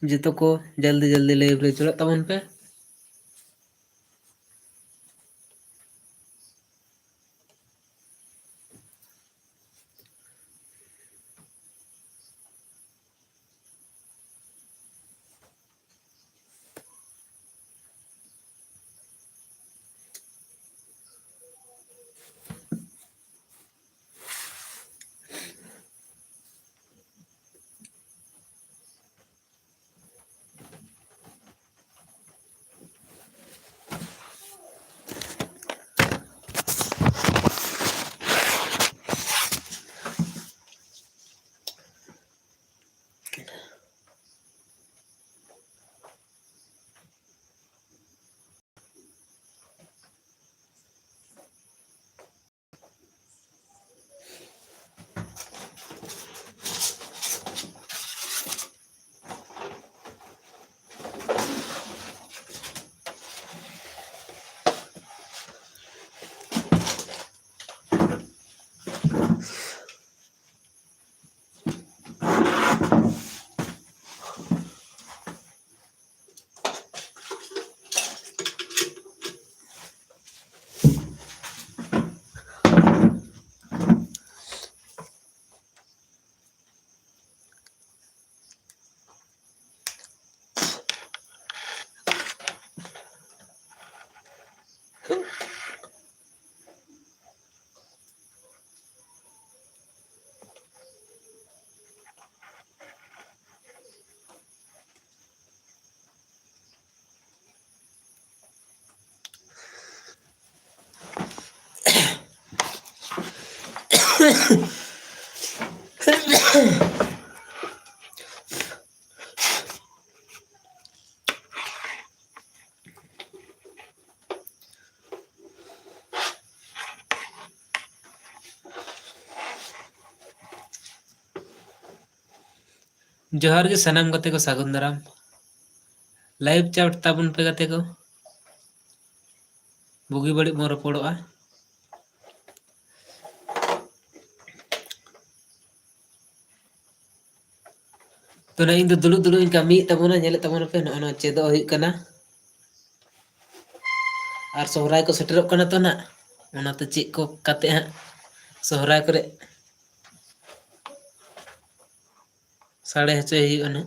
जतो को जल्दी जल्दी लाइव रे चलत तबन पे। जोहार के सनम गते को सागुन दाराम लाइव चाट ताबुन पे गते को बुगी बड़ी मो रपड़ोआ। तो ना इन दुलु दुलु इन कमी तबुना नेले तबुना पे न चेदो हुई कना और सोहराय को सेटरोग कना तो ना ओनाते चेक को काते हां सोहराय करे साड़े हचे ही अने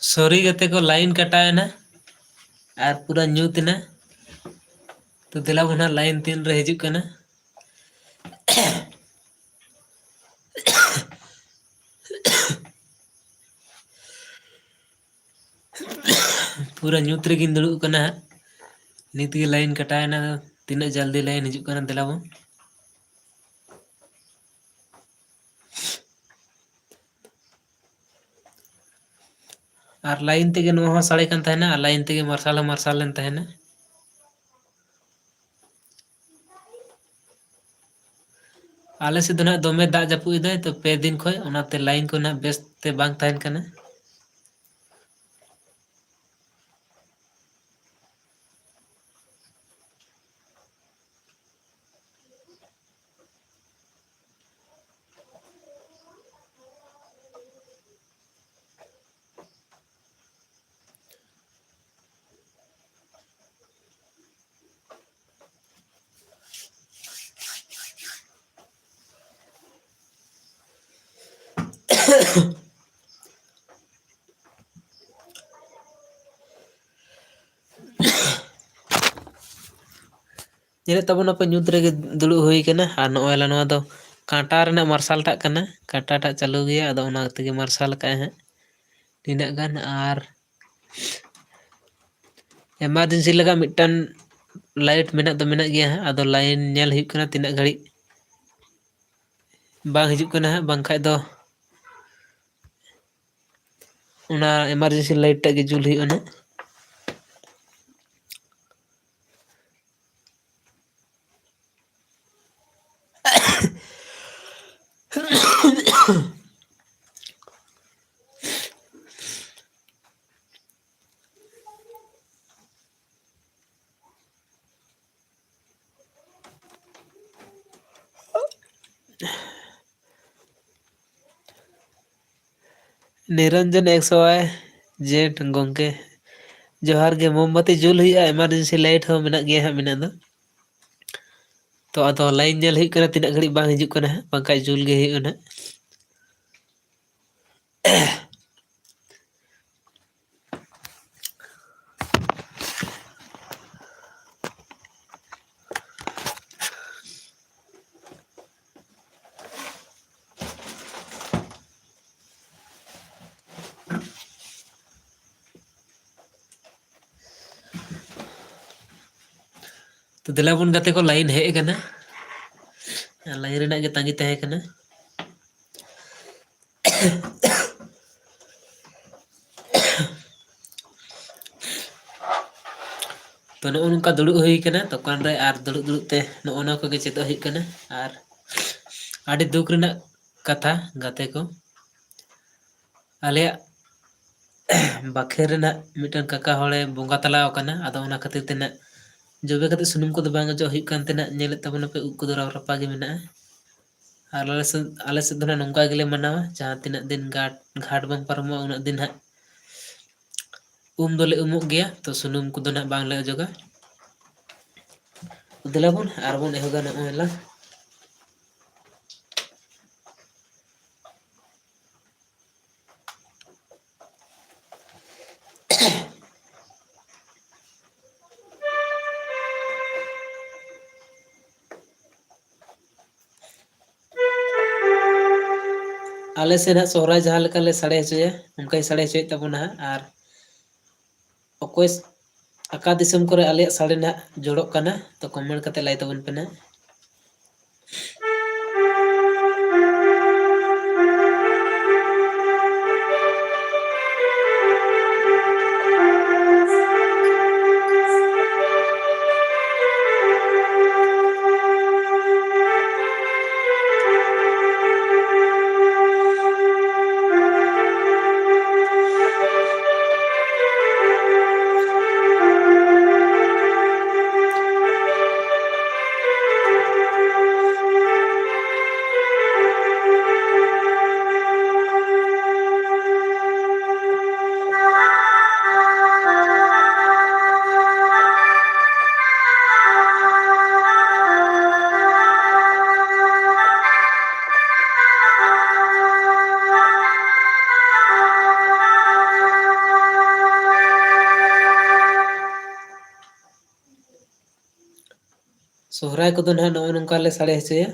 सॉरी गते को लाइन कटाए ना और पूरा न्यूत ना तो दिला बना लाइन 3 रे हिजुक कना पूरा न्यूत रे गिन दुड़ु कना नीत के लाइन कटाए ना तीना जल्दी लाइन हिजुक कना दिला बो ᱟᱨ ᱞᱟᱭᱤᱱ ᱛᱮᱜᱮ ᱱᱚᱣᱟ ᱦᱚᱸ ᱥᱟᱲᱮ ᱠᱟᱱ ᱛᱟᱦᱮᱱᱟ ᱟᱨ ᱞᱟᱭᱤᱱ ᱛᱮᱜᱮ ᱢᱟᱨᱥᱟᱞ ᱦᱚᱸ ᱢᱟᱨᱥᱟᱞ ᱞᱮᱱ ᱛᱟᱦᱮᱱᱟ᱾ ᱟᱞᱮ ᱥᱮᱫ ᱫᱚ ᱱᱟᱜ ᱫᱚᱢᱮ ᱫᱟᱜ ᱡᱟᱹᱯᱩᱫ ᱮᱫᱟᱭ ᱛᱚ 2 ᱫᱤᱱ ᱠᱷᱚᱡ ᱚᱱᱟᱛᱮ ᱞᱟᱭᱤᱱ ᱠᱚ ᱱᱟᱜ ᱵᱮᱥ ᱛᱮ ᱵᱟᱝ ᱛᱟᱦᱮᱱ ᱠᱟᱱᱟ᱾ ᱧᱮᱞᱮᱫ ᱛᱟᱵᱚᱱᱟᱯᱮ ᱧᱩᱛ ᱨᱮᱜᱮ ᱫᱩᱲᱩᱵ ᱦᱩᱭ ᱠᱟᱱᱟ ᱟᱨ ᱱᱚᱜᱼᱚᱭ ᱱᱚᱣᱟ ᱫᱚ ᱠᱟᱸᱴᱟ ᱨᱮᱱᱟᱜ ᱢᱟᱨᱥᱟᱞ ᱴᱟᱜ ᱠᱟᱱᱟ, ᱠᱟᱸᱴᱟ ᱴᱟᱜ ᱪᱟᱹᱞᱩ ᱜᱮᱭᱟ ᱟᱫᱚ ᱚᱱᱟ ᱛᱮᱜᱮ ᱢᱟᱨᱥᱟᱞ ᱠᱟᱜᱼᱟᱭ ᱦᱟᱸᱜ ᱛᱤᱱᱟᱹᱜ ᱜᱟᱱ ᱟᱨ ᱮᱢᱟᱨᱡᱮᱱᱥᱤ ᱞᱟᱜᱟᱜ ᱢᱤᱫᱴᱟᱝ ᱞᱟᱭᱤᱴ ᱢᱮᱱᱟᱜ ᱫᱚ ᱢᱮᱱᱟᱜ ᱜᱮᱭᱟ ᱦᱟᱸᱜ ᱟᱫᱚ ᱞᱟᱭᱤᱱ ᱧᱮᱞ ᱦᱩᱭᱩᱜ ᱠᱟᱱᱟ ᱛᱤᱱᱟᱹᱜ ᱜᱷᱟᱹᱲᱤᱡ ᱵᱟᱝ ᱦᱤᱡᱩᱜ ᱠᱟᱱᱟ ᱦᱟᱸᱜ ᱵᱟᱝᱠᱷᱟᱡ ᱫᱚ ᱚᱱᱟ ᱮᱢᱟᱨᱡᱮᱱᱥᱤ ᱞᱟᱭᱤᱴ ᱴᱟᱜ ᱜᱮ ᱡᱩᱞ ᱦᱩᱭᱩᱜᱼᱟ ᱱᱟᱜ᱾ ᱱᱤᱨᱚᱧᱡᱚᱱ ᱮᱠᱥ ᱚᱣᱟᱭ ᱡᱮᱴ ᱜᱚᱝᱠᱮ ᱡᱚᱦᱟᱨ ᱜᱮ, ᱢᱳᱢᱵᱟᱛᱤ ᱡᱩᱞ ᱦᱩᱭᱩᱜᱼᱟ ᱮᱢᱟᱨᱡᱮᱱᱥᱤ ᱞᱟᱭᱤᱴ ᱦᱚᱸ ᱢᱮᱱᱟᱜ ᱜᱮᱭᱟ ᱦᱟᱸᱜ ᱢᱮᱱᱟᱜ ᱫᱚ᱾ ᱛᱚ ᱟᱫᱚ ᱞᱟᱭᱤᱱ ᱧᱮᱞ ᱦᱩᱭᱩᱜ ᱠᱟᱱᱟ ᱛᱤᱱᱟᱹᱜ ᱜᱷᱟᱹᱲᱤᱡ ᱵᱟᱝ ᱦᱤᱡᱩᱜ ᱠᱟᱱᱟ ᱦᱟᱸᱜ ᱵᱟᱝᱠᱷᱟᱡ ᱡᱩᱞ ᱜᱮ ᱦᱩᱭᱩᱜᱼᱟ ᱱᱟᱜ᱾ ᱛᱚ ᱫᱮᱞᱟᱵᱚᱱ ᱜᱟᱛᱮ ᱠᱚ ᱞᱟᱭᱤᱱ ᱦᱮᱡ ᱟᱠᱟᱱᱟ, ᱞᱟᱭᱤᱱ ᱨᱮᱱᱟᱜ ᱜᱮ ᱛᱟᱸᱜᱤ ᱛᱟᱦᱮᱸ ᱠᱟᱱᱟ᱾ ᱛᱚ ᱱᱚᱜᱼᱚ ᱱᱚᱝᱠᱟ ᱫᱩᱲᱩᱵ ᱦᱩᱭ ᱠᱟᱱᱟ ᱫᱚᱠᱟᱱ ᱨᱮ ᱟᱨ ᱫᱩᱲᱩᱵ ᱫᱩᱲᱩᱵ ᱛᱮ ᱱᱚᱜᱼᱚ ᱱᱚᱣᱟ ᱠᱚᱜᱮ ᱪᱮᱫᱚᱜ ᱦᱩᱭᱩᱜ ᱠᱟᱱᱟ᱾ ᱟᱨ ᱟᱹᱰᱤ ᱫᱩᱠ ᱨᱮᱱᱟᱜ ᱠᱟᱛᱷᱟ ᱜᱟᱛᱮ ᱠᱚ, ᱟᱞᱮᱭᱟᱜ ᱵᱟᱠᱷᱮᱨ ᱨᱮᱱᱟᱜ ᱢᱤᱫᱴᱟᱝ ᱠᱟᱠᱟ ᱦᱚᱲᱮ ᱵᱚᱸᱜᱟ ᱛᱟᱞᱟᱣ ᱟᱠᱟᱱᱟ ᱟᱫᱚ ᱚᱱᱟ ᱠᱷᱟᱹᱛᱤᱨ ᱛᱮ ᱱᱟᱜ ᱡᱚᱵᱮ ᱠᱟᱛᱮ ᱥᱩᱱᱩᱢ ᱠᱚᱫᱚ ᱵᱟᱝ ᱚᱡᱚᱜ ᱦᱩᱭᱩᱜ ᱠᱟᱱ ᱛᱟᱦᱮᱱᱟ᱾ ᱧᱮᱞᱮᱫ ᱛᱟᱵᱚᱱᱟᱯᱮ ᱩᱵ ᱠᱚᱫᱚ ᱨᱟᱯᱨᱟᱯᱟ ᱜᱮ ᱢᱮᱱᱟᱜᱼᱟ᱾ ᱟᱨ ᱟᱞᱮ ᱥᱮᱫ ᱫᱚ ᱱᱟᱜ ᱱᱚᱝᱠᱟ ᱜᱮᱞᱮ ᱢᱟᱱᱟᱣᱟ ᱡᱟᱦᱟᱸ ᱛᱤᱱᱟᱹᱜ ᱫᱤᱱ ᱜᱷᱟᱴ ᱵᱟᱝ ᱯᱟᱨᱚᱢᱚᱜᱼᱟ ᱩᱱᱟᱹᱜ ᱫᱤᱱ ᱦᱟᱸᱜ ᱩᱢ ᱫᱚᱞᱮ ᱩᱢᱩᱜ ᱜᱮᱭᱟ ᱛᱚ ᱥᱩᱱᱩᱢ ᱠᱚᱫᱚ ᱱᱟᱜ ᱵᱟᱝᱞᱮ ᱚᱡᱚᱜᱟ᱾ ᱫᱮᱞᱟᱵᱚᱱ ᱟᱨᱵᱚᱱ ᱮᱦᱚᱵᱟ ᱱᱚᱜᱼᱚᱭ ᱟᱞᱮ ᱥᱮᱱᱟᱜ ᱥᱚᱦᱨᱟᱭ ᱡᱟᱦᱟᱸ ᱞᱮᱠᱟ ᱞᱮ ᱥᱟᱲᱮ ᱦᱚᱪᱚᱭᱟ ᱚᱱᱠᱟᱧ ᱥᱟᱲᱮ ᱦᱚᱪᱚᱭᱮᱫ ᱛᱟᱵᱚᱱᱟ ᱦᱟᱸᱜ᱾ ᱟᱨ ᱚᱠᱚᱭ ᱟᱠᱟ ᱫᱤᱥᱚᱢ ᱠᱚᱨᱮ ᱟᱞᱮᱭᱟᱜ ᱥᱟᱲᱮ ᱱᱟᱦᱟᱜ ᱡᱚᱲᱚᱜ ᱠᱟᱱᱟ ᱛᱚ ᱠᱚᱢᱮᱱᱴ ᱠᱟᱛᱮ ᱞᱟᱹᱭ ᱛᱟᱵᱚᱱ ᱯᱮ ᱱᱟᱜ᱾ ᱥᱚᱦᱨᱟᱭ ᱠᱚᱫᱚ ᱱᱟᱦᱟᱜ ᱱᱚᱜᱼᱚᱭ ᱱᱚᱝᱠᱟ ᱞᱮ ᱥᱟᱲᱮ ᱦᱚᱪᱚᱭᱟ᱾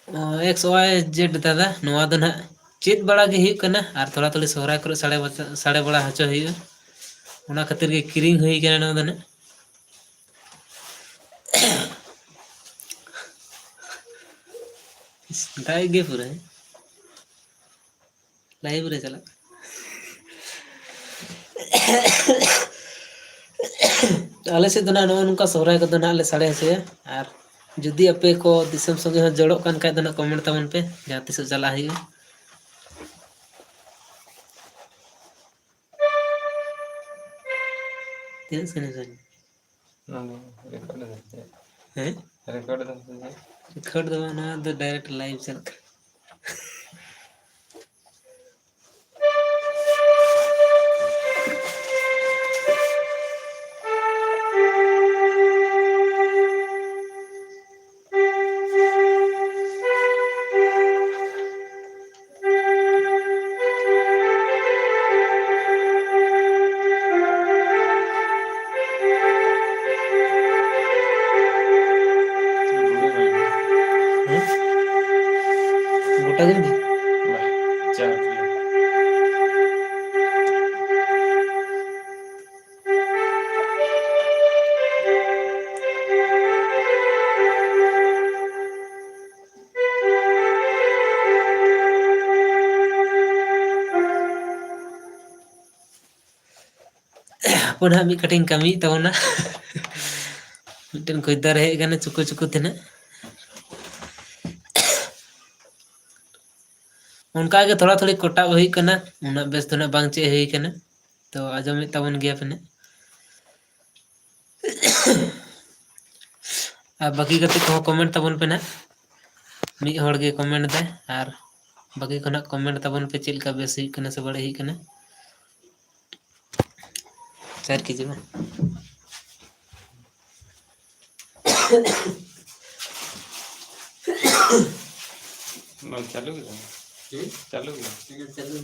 एक्स वाई जेड दादा नवा दो ना चेत बड़ा गे हुई कना और थोड़ा थोड़ी सोहराय करे साड़े बड़ा हचो हुई उना खातिर गे किरिंग हुई कना नवा दो ना दाई गे पूरा लाइव रे चला आले से दो ना नोनका सोहराय को दो ना ले साड़े हसे और जुदी अपे को दिसम संगे जड़ो कान खाय दो ना कमेंट तबन पे जहाँ तिस चला हुई तीन सने सने हैं रिकॉर्ड दो ना तो डायरेक्ट लाइव चल गोटा दिन दी अपन हम कटिंग कमी तबना मिटन खुदार हे गने चुको चुको तेना उनका के थोड़ा थोड़ी कोटा हुई कना उना बेस तो ना बांग चे हुई कना तो आजम तबन गया पने आ बाकी कते को कमेंट तबन पे ना मी हड़ गे कमेंट दे और बाकी को ना कमेंट तबन पे चेल का बेस हुई कना से बड़े हुई कना शेयर कीजिए चालू चालू चालू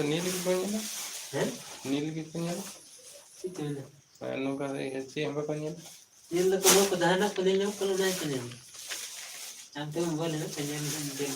नील की कोई है नील की कोई है नौका से हम को नील नील को को दाना को नहीं को नहीं को नहीं हम तो बोले ना कन्या देख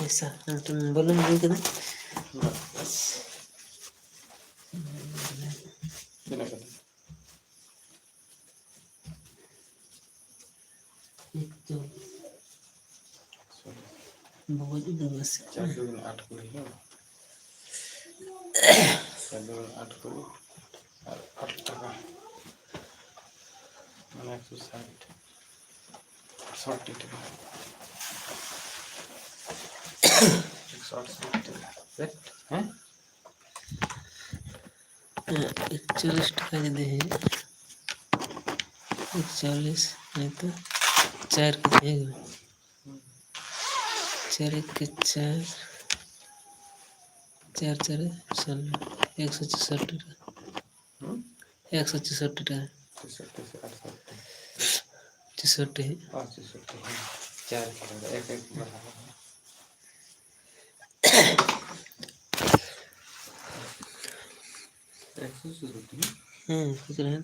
ऐसा बोलो नहीं कदा बहुत बस 8 कुड़ी है 8 कुड़ी 8 টাকা মানে 160 60 টাকা 168 हैं 41 टका दे है 41 नहीं तो 4 के 4 के 4 4 4 164 टका 164 टका 64 है 4 एक एक बढ़ा कुछ नहीं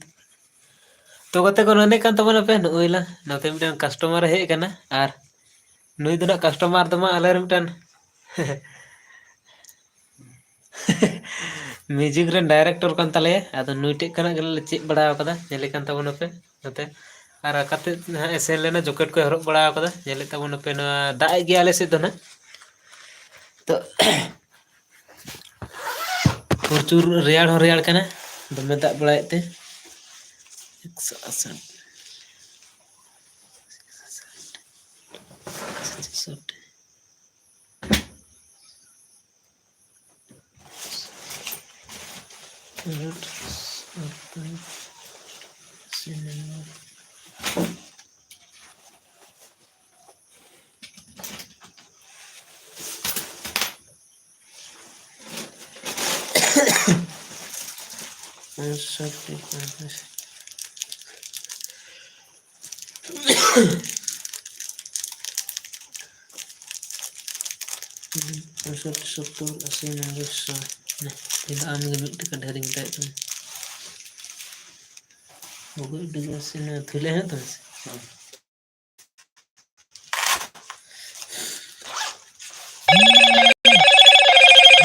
तो कते को नने कान तबना पे नोइला नते मिटन कस्टमर हे कना आर नुई दना कस्टमर दमा आले मिटन म्यूजिक रे डायरेक्टर कान तले आदो नुइटे कना गले चेक बड़ा कदा नेले कान तबना पे नते आर कते एसेल लेना जॉकेट को हरक बड़ा कदा नेले तबना पे ना दाई गया आले से दना तो प्रचुर रेयाड़ हो रेयाड़ कना दमे दाग बड़ायते 160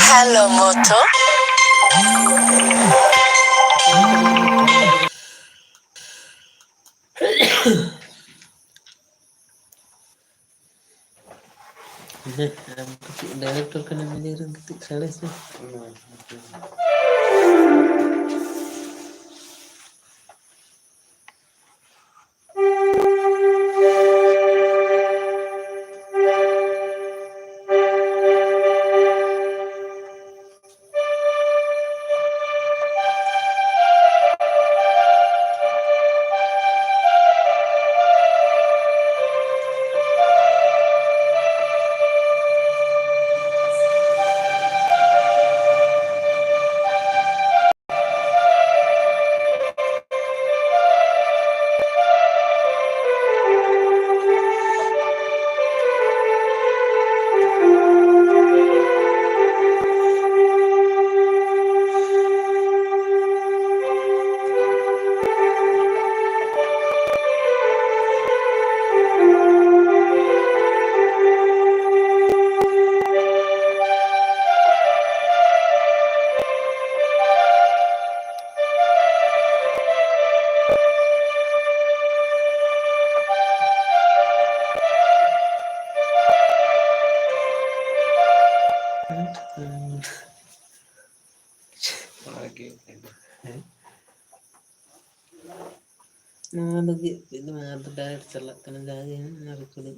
Hello, Moto. डायरेक्टर का नाम ले रंग कितने साढ़े से डायरेक्ट चला जाएगा रिकॉर्डिंग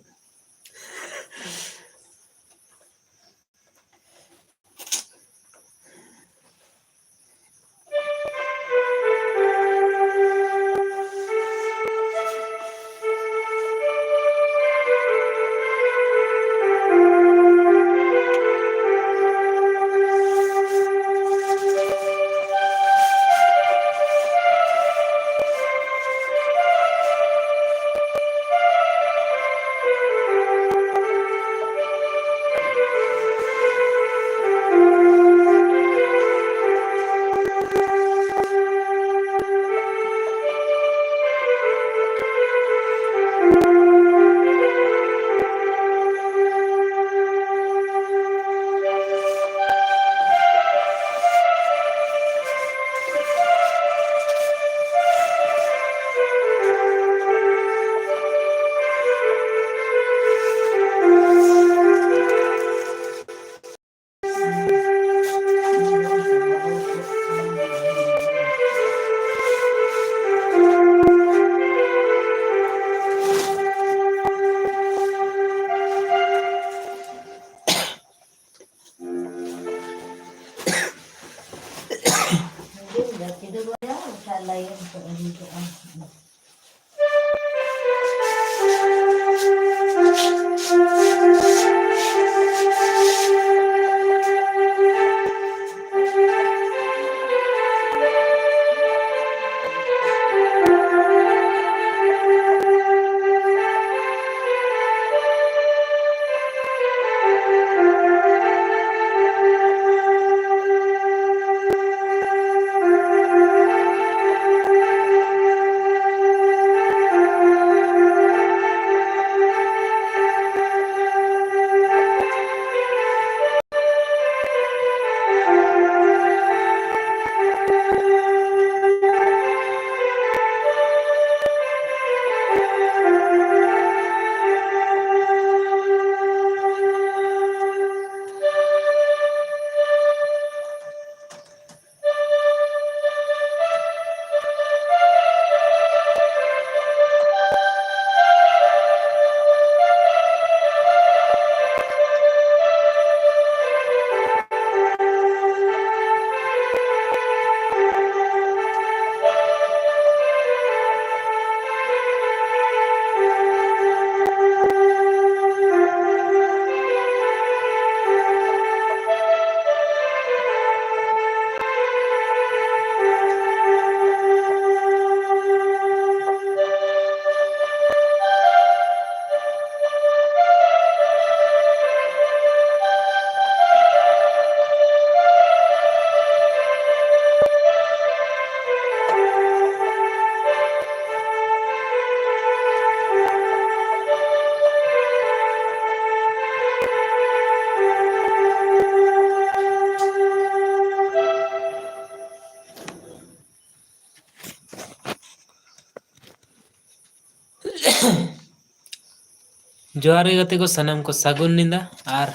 जोहार गे गाते को सानाम को सागुन निंदा और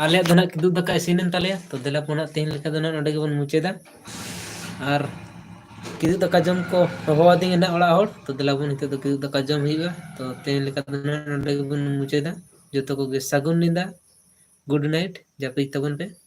आले दो ना किदुब दाका इसिनेन तालेया तो देला पोना तेहन लेका दो ना नोडे गेबन मुचेदा और किदुब दाका जम को होवादिंग ना ओड़ा होड़ तो देला बन हिते दो किदुब दाका जम हुइबा तो तेहन लेका दो ना नोडे गेबन मुचेदा जतो को गे सागुन निंदा गुड नाइट जापि तबन पे।